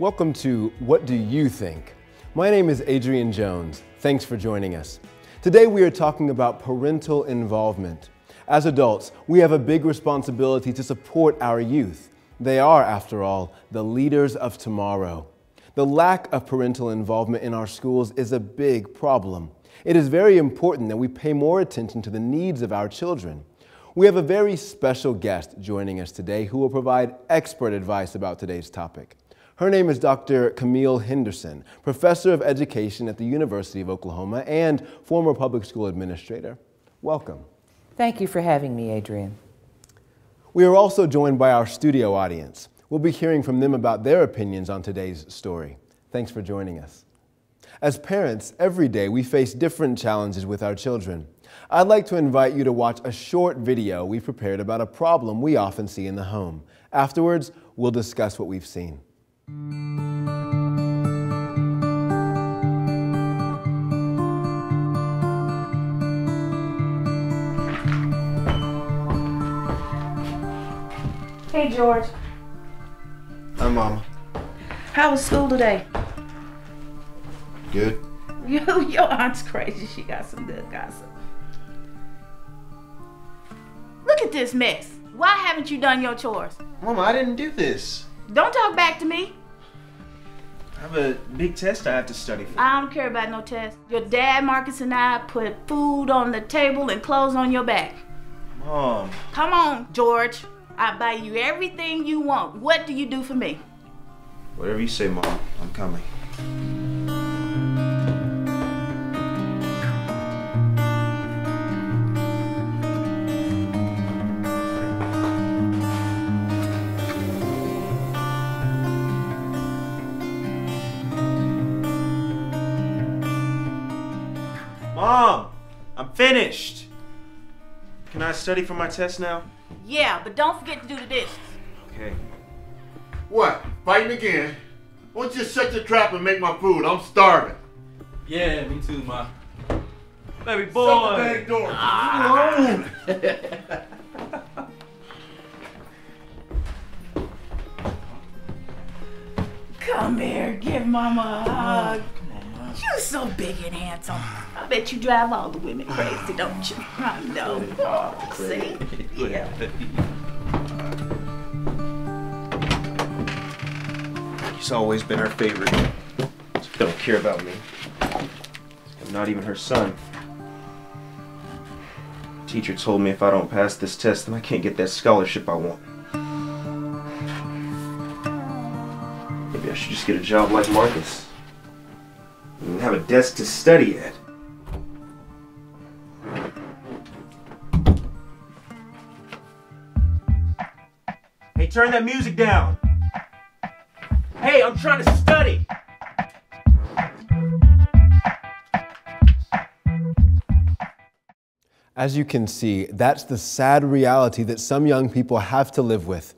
Welcome to What Do You Think? My name is Adrian Jones. Thanks for joining us. Today we are talking about parental involvement. As adults, we have a big responsibility to support our youth. They are, after all, the leaders of tomorrow. The lack of parental involvement in our schools is a big problem. It is very important that we pay more attention to the needs of our children. We have a very special guest joining us today who will provide expert advice about today's topic. Her name is Dr. Camille Henderson, professor of education at the University of Oklahoma and former public school administrator. Welcome. Thank you for having me, Adrian. We are also joined by our studio audience. We'll be hearing from them about their opinions on today's story. Thanks for joining us. As parents, every day we face different challenges with our children. I'd like to invite you to watch a short video we prepared about a problem we often see in the home. Afterwards, we'll discuss what we've seen. Hey, George. Hi, Mama. How was school today? Good. Your aunt's crazy. She got some good gossip. Look at this mess. Why haven't you done your chores? Mama, I didn't do this. Don't talk back to me. I have a big test I have to study for. I don't care about no test. Your dad, Marcus, and I put food on the table and clothes on your back. Mom. Come on, George. I buy you everything you want. What do you do for me? Whatever you say, Mom. I'm coming. Mom, I'm finished. Can I study for my test now? Yeah, but don't forget to do the dishes. Okay. What? Fighting again? Why don't you just shut your trap and make my food? I'm starving. Yeah, me too, Ma. Baby Shut boy. the back door. Come here, give Mama a hug. You're so big and handsome. I bet you drive all the women crazy, don't you? I know. Oh, see? Yeah. He's always been her favorite. She don't care about me. I'm not even her son. Teacher told me if I don't pass this test, then I can't get that scholarship I want. Maybe I should just get a job like Marcus. And have a desk to study at. Hey, turn that music down. Hey, I'm trying to study. As you can see, that's the sad reality that some young people have to live with.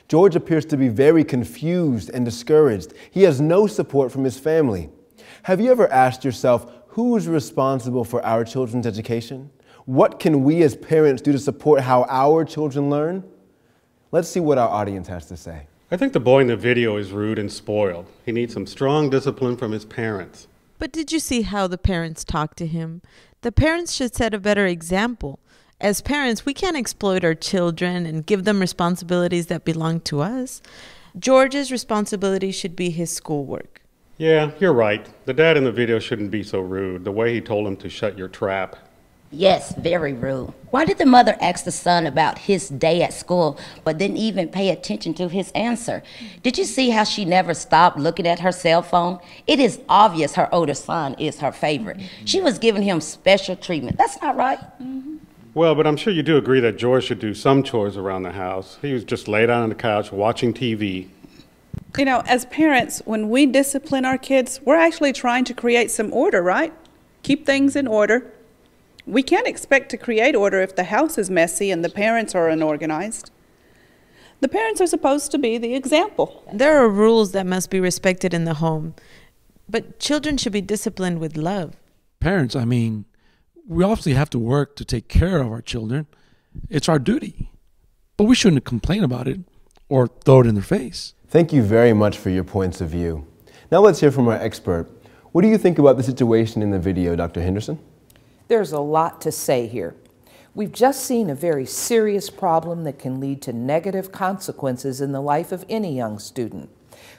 George appears to be very confused and discouraged. He has no support from his family. Have you ever asked yourself, who's responsible for our children's education? What can we as parents do to support how our children learn? Let's see what our audience has to say. I think the boy in the video is rude and spoiled. He needs some strong discipline from his parents. But did you see how the parents talk to him? The parents should set a better example. As parents, we can't exploit our children and give them responsibilities that belong to us. George's responsibility should be his schoolwork. Yeah, you're right. The dad in the video shouldn't be so rude. The way he told him to shut your trap. Yes, very rude. Why did the mother ask the son about his day at school, but didn't even pay attention to his answer? Did you see how she never stopped looking at her cell phone? It is obvious her older son is her favorite. She was giving him special treatment. That's not right. Well, but I'm sure you do agree that George should do some chores around the house. He was just laid down on the couch watching TV. You know, as parents, when we discipline our kids, we're actually trying to create some order, right? Keep things in order. We can't expect to create order if the house is messy and the parents are unorganized. The parents are supposed to be the example. There are rules that must be respected in the home, but children should be disciplined with love. Parents, we obviously have to work to take care of our children. It's our duty. But we shouldn't complain about it. or throw it in their face. Thank you very much for your points of view. Now let's hear from our expert. What do you think about the situation in the video, Dr. Henderson? There's a lot to say here. We've just seen a very serious problem that can lead to negative consequences in the life of any young student.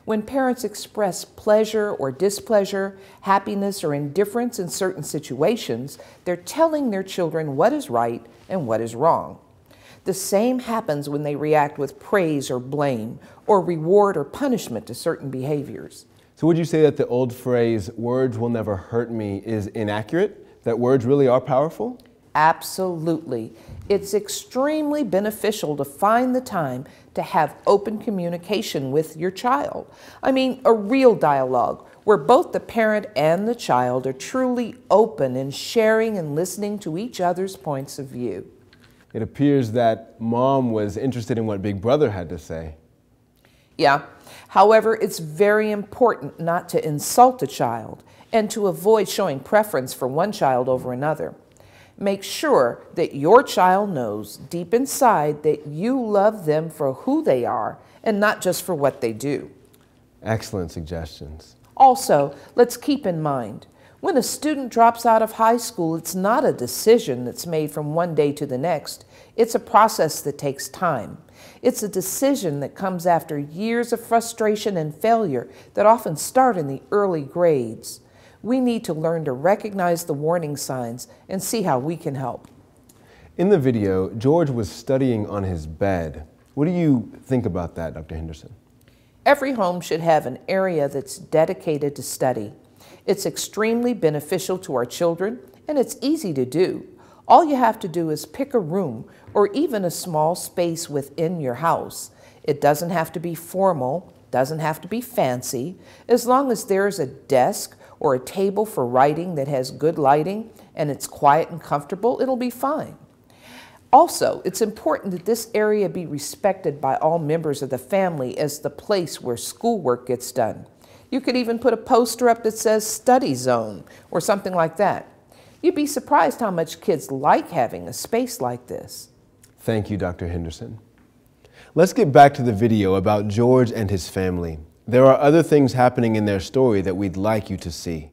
When parents express pleasure or displeasure, happiness or indifference in certain situations, they're telling their children what is right and what is wrong. The same happens when they react with praise or blame, or reward or punishment to certain behaviors. So would you say that the old phrase, words will never hurt me, is inaccurate? That words really are powerful? Absolutely. It's extremely beneficial to find the time to have open communication with your child. I mean, a real dialogue where both the parent and the child are truly open in sharing and listening to each other's points of view. It appears that Mom was interested in what Big Brother had to say. Yeah. However, it's very important not to insult a child and to avoid showing preference for one child over another. Make sure that your child knows deep inside that you love them for who they are and not just for what they do. Excellent suggestions. Also, let's keep in mind, when a student drops out of high school, it's not a decision that's made from one day to the next. It's a process that takes time. It's a decision that comes after years of frustration and failure that often start in the early grades. We need to learn to recognize the warning signs and see how we can help. In the video, George was studying on his bed. What do you think about that, Dr. Henderson? Every home should have an area that's dedicated to study. It's extremely beneficial to our children, and it's easy to do. All you have to do is pick a room or even a small space within your house. It doesn't have to be formal, doesn't have to be fancy. As long as there's a desk or a table for writing that has good lighting and it's quiet and comfortable, it'll be fine. Also, it's important that this area be respected by all members of the family as the place where schoolwork gets done. You could even put a poster up that says study zone or something like that. You'd be surprised how much kids like having a space like this. Thank you, Dr. Henderson. Let's get back to the video about George and his family. There are other things happening in their story that we'd like you to see.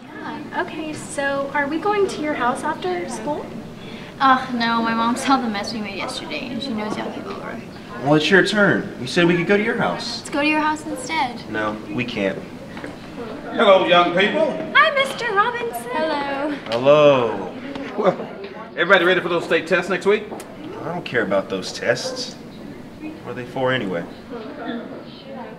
Yeah, okay, so are we going to your house after school? No, my mom saw the mess we made yesterday and she knows y'all came over. Well, it's your turn. You said we could go to your house. Let's go to your house instead. No, we can't. Hello, young people. Hi, Mr. Robinson. Hello. Hello. Well, everybody ready for those state tests next week? I don't care about those tests. What are they for anyway?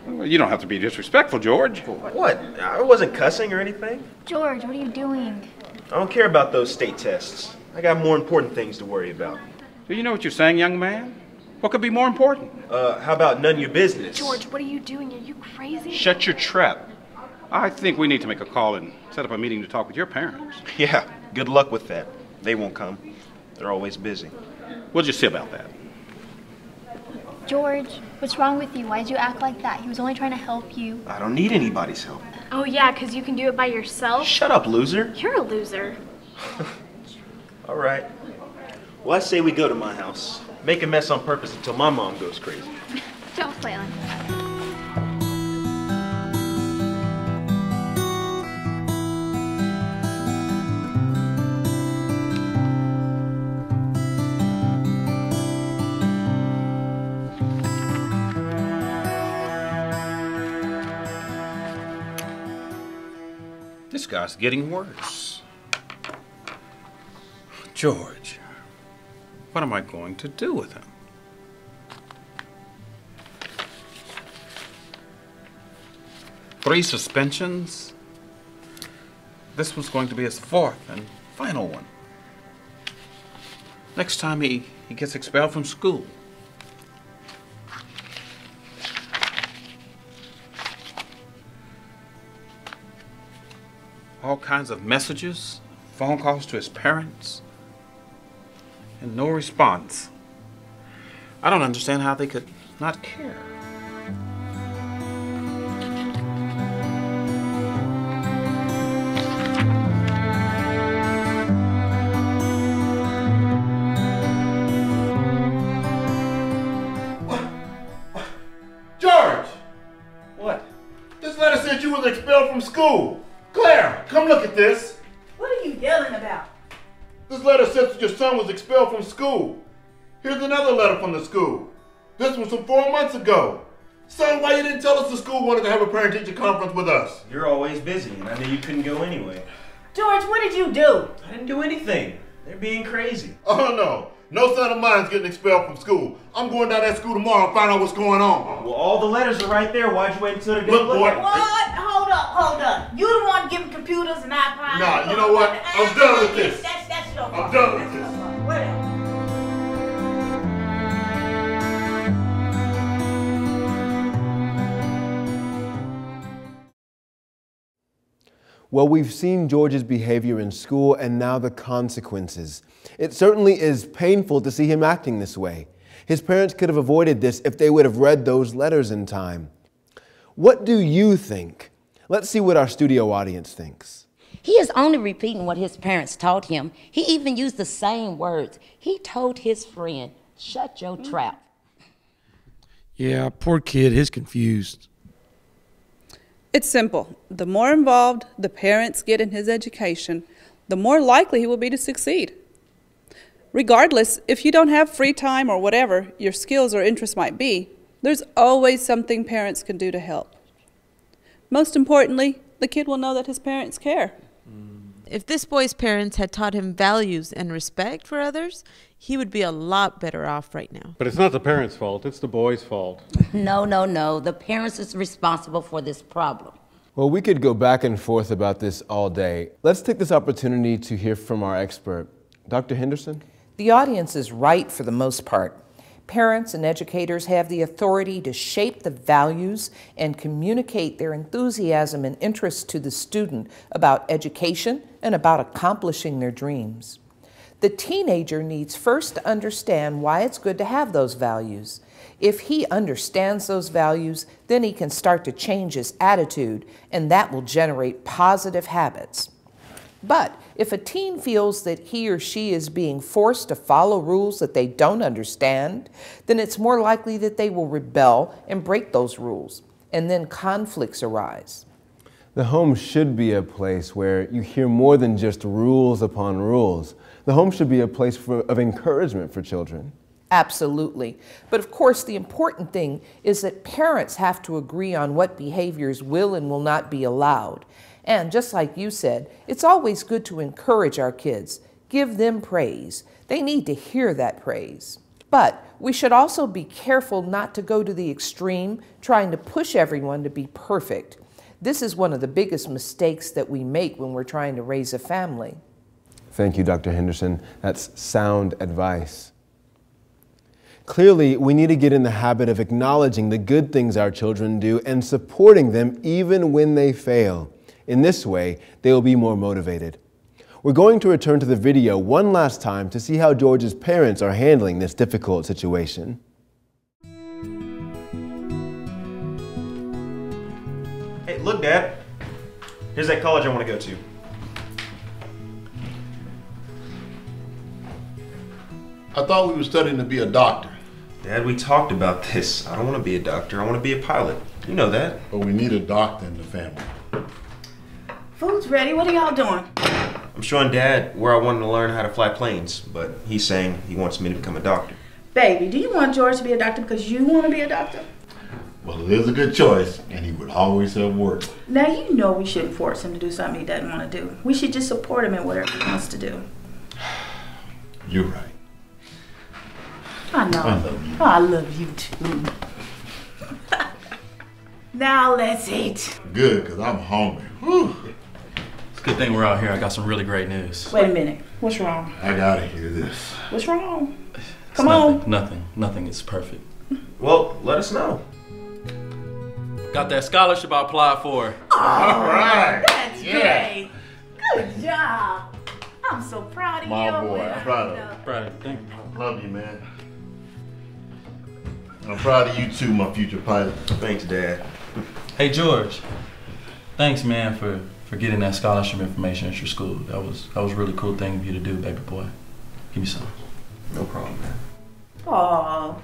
Well, you don't have to be disrespectful, George. What? I wasn't cussing or anything. George, what are you doing? I don't care about those state tests. I got more important things to worry about. Do you know what you're saying, young man? What could be more important? How about none of your business? George, what are you doing? Are you crazy? Shut your trap. I think we need to make a call and set up a meeting to talk with your parents. Yeah, good luck with that. They won't come. They're always busy. We'll just see about that. George, what's wrong with you? Why'd you act like that? He was only trying to help you. I don't need anybody's help. Oh yeah, because you can do it by yourself? Shut up, loser. You're a loser. All right. Well, I say we go to my house. Make a mess on purpose until my mom goes crazy. Don't play like that. This guy's getting worse. George, what am I going to do with him? Three suspensions. This was going to be his fourth and final one. Next time he gets expelled from school. All kinds of messages, phone calls to his parents, and no response. I don't understand how they could not care. letter said you was expelled from school. Claire, come look at this. What are you yelling about? This letter says that your son was expelled from school. Here's another letter from the school. This was from 4 months ago. Son, why you didn't tell us the school wanted to have a parent-teacher conference with us? You're always busy, and I knew you couldn't go anyway. George, what did you do? I didn't do anything. They're being crazy. Oh, no. No son of mine's getting expelled from school. I'm going down that school tomorrow and find out what's going on. Well, all the letters are right there. Why'd you wait until the day? Look, boy. What? Hold up. You the one giving computers and iPods. Nah, you know what? I'm done with this. That's your I'm done with this. Whatever. Well, we've seen George's behavior in school and now the consequences. It certainly is painful to see him acting this way. His parents could have avoided this if they would have read those letters in time. What do you think? Let's see what our studio audience thinks. He is only repeating what his parents taught him. He even used the same words. He told his friend, "Shut your trap." Yeah, poor kid, he's confused. It's simple. The more involved the parents get in his education, the more likely he will be to succeed. Regardless, if you don't have free time or whatever your skills or interests might be, there's always something parents can do to help. Most importantly, the kid will know that his parents care. If this boy's parents had taught him values and respect for others, he would be a lot better off right now. But it's not the parents' fault, it's the boy's fault. No. The parents is responsible for this problem. Well, we could go back and forth about this all day. Let's take this opportunity to hear from our expert. Dr. Henderson? The audience is right for the most part. Parents and educators have the authority to shape the values and communicate their enthusiasm and interest to the student about education and about accomplishing their dreams. The teenager needs first to understand why it's good to have those values. If he understands those values, then he can start to change his attitude, and that will generate positive habits. But if a teen feels that he or she is being forced to follow rules that they don't understand, then it's more likely that they will rebel and break those rules, and then conflicts arise. The home should be a place where you hear more than just rules upon rules. The home should be a place of encouragement for children. Absolutely. But of course, the important thing is that parents have to agree on what behaviors will and will not be allowed. And just like you said, it's always good to encourage our kids, give them praise. They need to hear that praise. But we should also be careful not to go to the extreme, trying to push everyone to be perfect. This is one of the biggest mistakes that we make when we're trying to raise a family. Thank you, Dr. Henderson. That's sound advice. Clearly, we need to get in the habit of acknowledging the good things our children do and supporting them even when they fail. In this way, they will be more motivated. We're going to return to the video one last time to see how George's parents are handling this difficult situation. Hey, look, Dad. Here's that college I want to go to. I thought we were studying to be a doctor. Dad, we talked about this. I don't want to be a doctor. I want to be a pilot. You know that. But we need a doctor in the family. Food's ready. What are y'all doing? I'm showing Dad where I wanted to learn how to fly planes, but he's saying he wants me to become a doctor. Baby, do you want George to be a doctor because you want to be a doctor? Well, it is a good choice, and he would always have work. Now, you know we shouldn't force him to do something he doesn't want to do. We should just support him in whatever he wants to do. You're right. I know. I love you. Oh, I love you too. Now let's eat. Good, because I'm hungry. Whew. It's a good thing we're out here. I got some really great news. Wait a minute. What's wrong? I gotta hear this. What's wrong? It's Come on. Nothing is perfect. Well, let us know. Got that scholarship I applied for. Oh, all right. That's great. Good job. I'm so proud of you. My boy, I'm proud of you. Proud of you. Thank you. Love you, man. I'm proud of you too, my future pilot. Thanks, Dad. Hey, George. Thanks, man, for getting that scholarship information at your school. That was a really cool thing of you to do, baby boy. Give me some. No problem, man. Oh,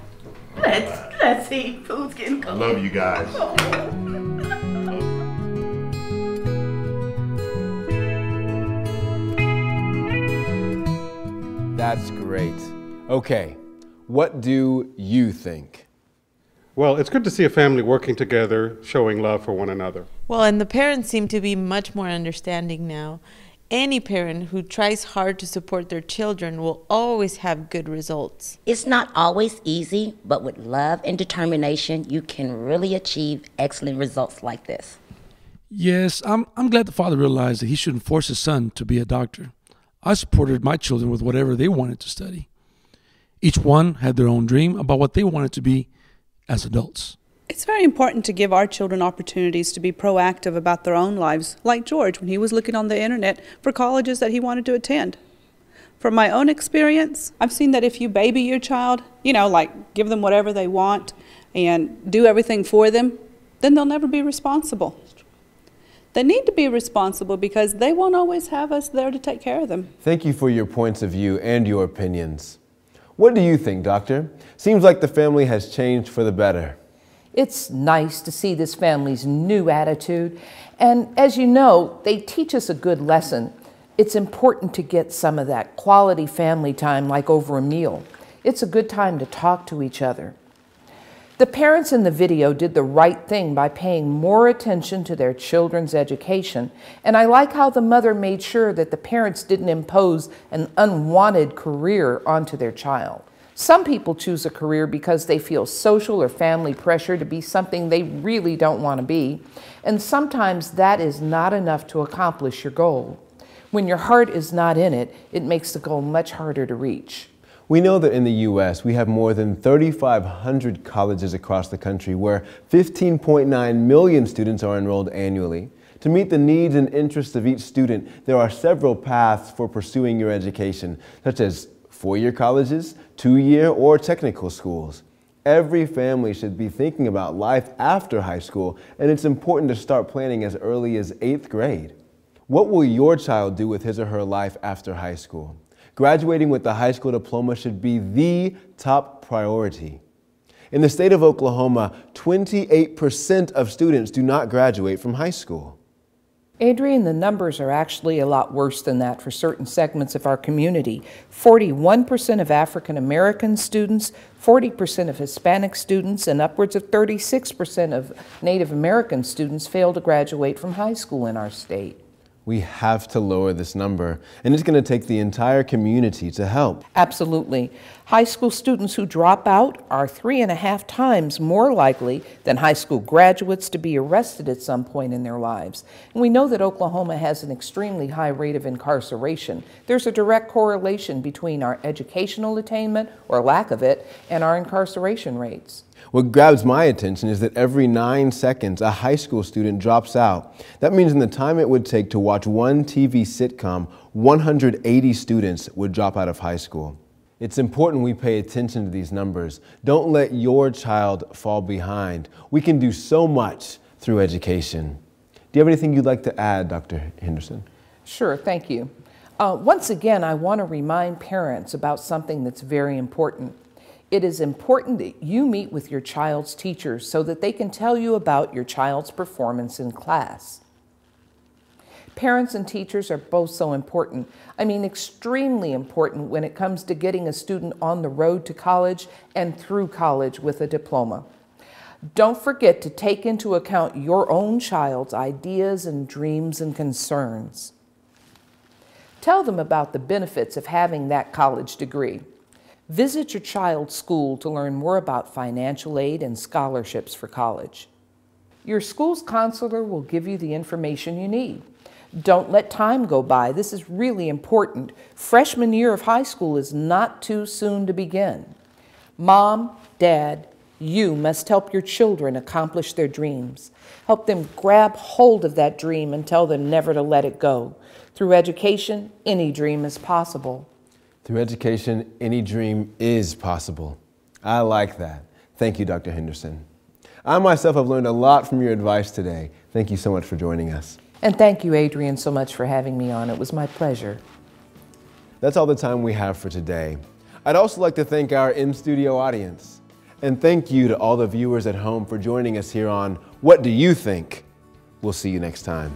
let's eat. Food's getting cold. I love you guys. Oh. That's great. Okay, what do you think? Well, it's good to see a family working together, showing love for one another. Well, and the parents seem to be much more understanding now. Any parent who tries hard to support their children will always have good results. It's not always easy, but with love and determination, you can really achieve excellent results like this. Yes, I'm glad the father realized that he shouldn't force his son to be a doctor. I supported my children with whatever they wanted to study. Each one had their own dream about what they wanted to be as adults. It's very important to give our children opportunities to be proactive about their own lives, like George when he was looking on the internet for colleges that he wanted to attend. From my own experience, I've seen that if you baby your child, like give them whatever they want and do everything for them, then they'll never be responsible. They need to be responsible because they won't always have us there to take care of them. Thank you for your points of view and your opinions. What do you think, Doctor? Seems like the family has changed for the better. It's nice to see this family's new attitude. And as you know, they teach us a good lesson. It's important to get some of that quality family time like over a meal. It's a good time to talk to each other. The parents in the video did the right thing by paying more attention to their children's education, and I like how the mother made sure that the parents didn't impose an unwanted career onto their child. Some people choose a career because they feel social or family pressure to be something they really don't want to be, and sometimes that is not enough to accomplish your goal. When your heart is not in it, it makes the goal much harder to reach. We know that in the U.S., we have more than 3,500 colleges across the country where 15.9 million students are enrolled annually. To meet the needs and interests of each student, there are several paths for pursuing your education, such as four-year colleges, two-year, or technical schools. Every family should be thinking about life after high school, and it's important to start planning as early as 8th grade. What will your child do with his or her life after high school? Graduating with a high school diploma should be the top priority. In the state of Oklahoma, 28% of students do not graduate from high school. Adrian, the numbers are actually a lot worse than that for certain segments of our community. 41% of African American students, 40% of Hispanic students, and upwards of 36% of Native American students fail to graduate from high school in our state. We have to lower this number, and it's going to take the entire community to help. Absolutely. High school students who drop out are 3.5 times more likely than high school graduates to be arrested at some point in their lives. And we know that Oklahoma has an extremely high rate of incarceration. There's a direct correlation between our educational attainment, or lack of it, and our incarceration rates. What grabs my attention is that every 9 seconds, a high school student drops out. That means in the time it would take to watch one TV sitcom, 180 students would drop out of high school. It's important we pay attention to these numbers. Don't let your child fall behind. We can do so much through education. Do you have anything you'd like to add, Dr. Henderson? Sure, thank you. Once again, I want to remind parents about something that's very important. It is important that you meet with your child's teachers so that they can tell you about your child's performance in class. Parents and teachers are both so important. I mean, extremely important when it comes to getting a student on the road to college and through college with a diploma. Don't forget to take into account your own child's ideas and dreams and concerns. Tell them about the benefits of having that college degree. Visit your child's school to learn more about financial aid and scholarships for college. Your school's counselor will give you the information you need. Don't let time go by. This is really important. Freshman year of high school is not too soon to begin. Mom, Dad, you must help your children accomplish their dreams. Help them grab hold of that dream and tell them never to let it go. Through education, any dream is possible. Through education, any dream is possible. I like that. Thank you, Dr. Henderson. I myself have learned a lot from your advice today. Thank you so much for joining us. And thank you, Adrian, so much for having me on. It was my pleasure. That's all the time we have for today. I'd also like to thank our in-studio audience. And thank you to all the viewers at home for joining us here on What Do You Think? We'll see you next time.